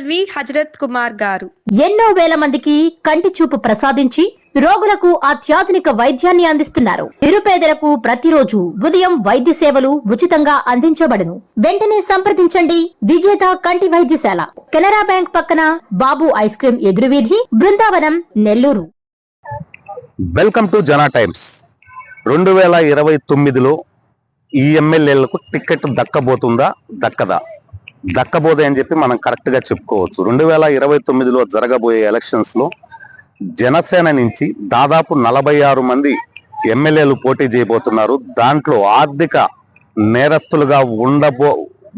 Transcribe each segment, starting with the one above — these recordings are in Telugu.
ఎల్వి హజరత్ కుమార్ గారు ఎన్నో వేల మందికి కంటి చూపు ప్రసాదించి రోగులకు అత్యాధునిక వైద్యాన్ని అందిస్తున్నారు. నిరుపేదలకు ప్రతిరోజు ఉదయం వైద్య సేవలు ఉచితంగా అందించబడును. వెంటనే సంప్రదించండి. విజేత కంటి వైద్యశాల, కెనరా బ్యాంక్ పక్కన, బాబు ఐస్ క్రీమ్ ఎదురువీధి, Brindavanam, Nellore. Welcome to Jana Times. 2029లో ఈ ఎమ్మెల్యేలకు టికెట్ దక్కబోతుందా దక్కదా? దక్కబోదే అని చెప్పి మనం కరెక్ట్ గా చెప్పుకోవచ్చు. 2029లో జరగబోయే ఎలక్షన్స్ లో జనసేన నుంచి దాదాపు 46 మంది ఎమ్మెల్యేలు పోటీ చేయబోతున్నారు. దాంట్లో ఆర్థిక నేరస్తులుగా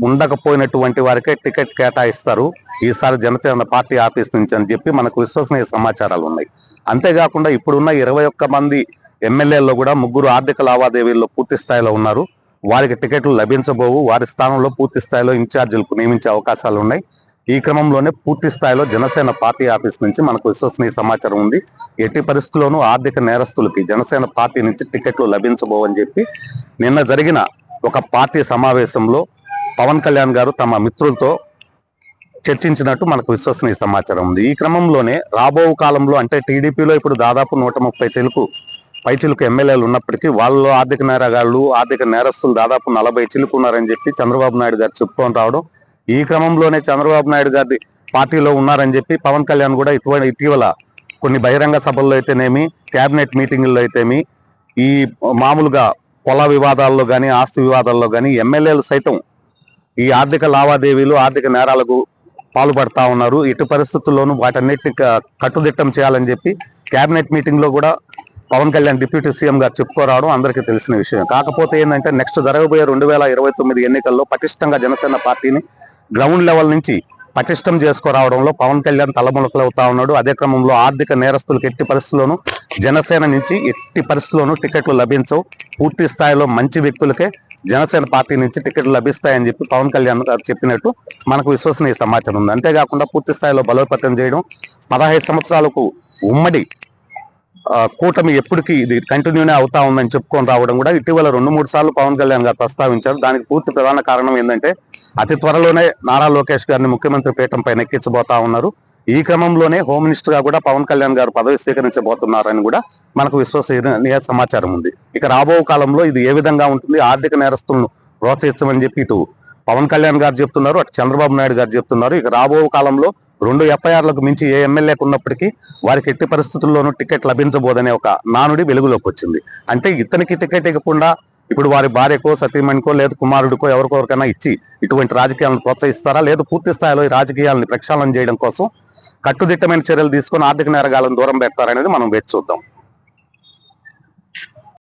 ఉండకపోయినటువంటి వారికే టికెట్ కేటాయిస్తారు ఈసారి జనసేన పార్టీ ఆఫీస్ నుంచి అని చెప్పి మనకు విశ్వసనీయ సమాచారాలు ఉన్నాయి. అంతేకాకుండా ఇప్పుడున్న 21 మంది ఎమ్మెల్యేల్లో కూడా 3 ఆర్థిక లావాదేవీల్లో పూర్తి స్థాయిలో ఉన్నారు. వారికి టికెట్లు లభించబోవు. వారి స్థానంలో పూర్తి స్థాయిలో ఇన్ఛార్జీలకు నియమించే అవకాశాలు ఉన్నాయి. ఈ క్రమంలోనే పూర్తి స్థాయిలో జనసేన పార్టీ ఆఫీస్ నుంచి మనకు విశ్వసనీయ సమాచారం ఉంది. ఎట్టి పరిస్థితుల్లోనూ ఆర్థిక నేరస్తులకి జనసేన పార్టీ నుంచి టికెట్లు లభించబోవని చెప్పి నిన్న జరిగిన ఒక పార్టీ సమావేశంలో పవన్ కళ్యాణ్ గారు తమ మిత్రులతో చర్చించినట్టు మనకు విశ్వసనీయ సమాచారం ఉంది. ఈ క్రమంలోనే రాబో కాలంలో అంటే టీడీపీలో ఇప్పుడు దాదాపు 130 పైచిలుకు ఎమ్మెల్యేలు ఉన్నప్పటికీ వాళ్ళు ఆర్థిక నేరగాళ్లు, ఆర్థిక నేరస్తులు దాదాపు 40 చిలుకు ఉన్నారని చెప్పి చంద్రబాబు నాయుడు గారు చెప్పుకొని రావడం, ఈ క్రమంలోనే చంద్రబాబు నాయుడు గారి పార్టీలో ఉన్నారని చెప్పి పవన్ కళ్యాణ్ కూడా ఇటీవల కొన్ని బహిరంగ సభల్లో అయితేనేమి, కేబినెట్ మీటింగుల్లో అయితేమి, ఈ మామూలుగా పొల వివాదాల్లో కానీ, ఆస్తి వివాదాల్లో కానీ ఎమ్మెల్యేలు సైతం ఈ ఆర్థిక లావాదేవీలు, ఆర్థిక నేరాలకు పాల్పడతా ఉన్నారు. ఎటు పరిస్థితుల్లోనూ వాటన్నిటిని కట్టుదిట్టం చేయాలని చెప్పి కేబినెట్ మీటింగ్ లో కూడా పవన్ కళ్యాణ్ డిప్యూటీ సీఎం గారు చెప్పుకోరావడం అందరికీ తెలిసిన విషయం. కాకపోతే ఏంటంటే నెక్స్ట్ జరగబోయే 2029 ఎన్నికల్లో పటిష్టంగా జనసేన పార్టీని గ్రౌండ్ లెవెల్ నుంచి పటిష్టం చేసుకురావడంలో పవన్ కళ్యాణ్ తలమునకలవుతా ఉన్నాడు. అదే క్రమంలో ఆర్థిక నేరస్తులకు ఎట్టి పరిస్థితుల్లోనూ జనసేన నుంచి ఎట్టి పరిస్థితుల్లోనూ టికెట్లు లభించవు. పూర్తి స్థాయిలో మంచి వ్యక్తులకే జనసేన పార్టీ నుంచి టికెట్లు లభిస్తాయని చెప్పి పవన్ కళ్యాణ్ గారు చెప్పినట్టు మనకు విశ్వసనీయ సమాచారం ఉంది. అంతేకాకుండా పూర్తి స్థాయిలో బలోపేతం చేయడం, 15 సంవత్సరాలకు ఉమ్మడి కూటమి ఎప్పటికీ ఇది కంటిన్యూనే అవుతా ఉందని చెప్పుకొని రావడం కూడా ఇటీవల 2-3 సార్లు పవన్ కళ్యాణ్ గారు ప్రస్తావించారు. దానికి పూర్తి ప్రధాన కారణం ఏంటంటే అతి త్వరలోనే నారా లోకేష్ గారిని ముఖ్యమంత్రి పీఠంపై ఎక్కించబోతా ఉన్నారు. ఈ క్రమంలోనే హోమ్ మినిస్టర్ గా కూడా పవన్ కళ్యాణ్ గారు పదవి స్వీకరించబోతున్నారని కూడా మనకు విశ్వసనీయ సమాచారం ఉంది. ఇక రాబో కాలంలో ఇది ఏ విధంగా ఉంటుంది, ఆర్థిక నేరస్తులను ప్రోత్సహించమని చెప్పి ఇటు పవన్ కళ్యాణ్ గారు చెప్తున్నారు, అటు చంద్రబాబు నాయుడు గారు చెప్తున్నారు. ఇక రాబో కాలంలో 2 FIRలకు మించి ఏ ఎమ్మెల్యేకు ఉన్నప్పటికీ వారికి ఎట్టి పరిస్థితుల్లోనూ టికెట్ లభించబోదనే ఒక నానుడి వెలుగులోకి వచ్చింది. అంటే ఇతనికి టికెట్ ఇవ్వకుండా ఇప్పుడు వారి భార్యకో, సతీమణికో, లేదు కుమారుడికో ఎవరికొరికైనా ఇచ్చి ఇటువంటి రాజకీయాలను ప్రోత్సహిస్తారా, లేదు పూర్తి స్థాయిలో ఈ రాజకీయాలను ప్రక్షాళన చేయడం కోసం కట్టుదిట్టమైన చర్యలు తీసుకొని ఆర్థిక నేరగాలను దూరం పెడతారనేది మనం వేచి చూద్దాం.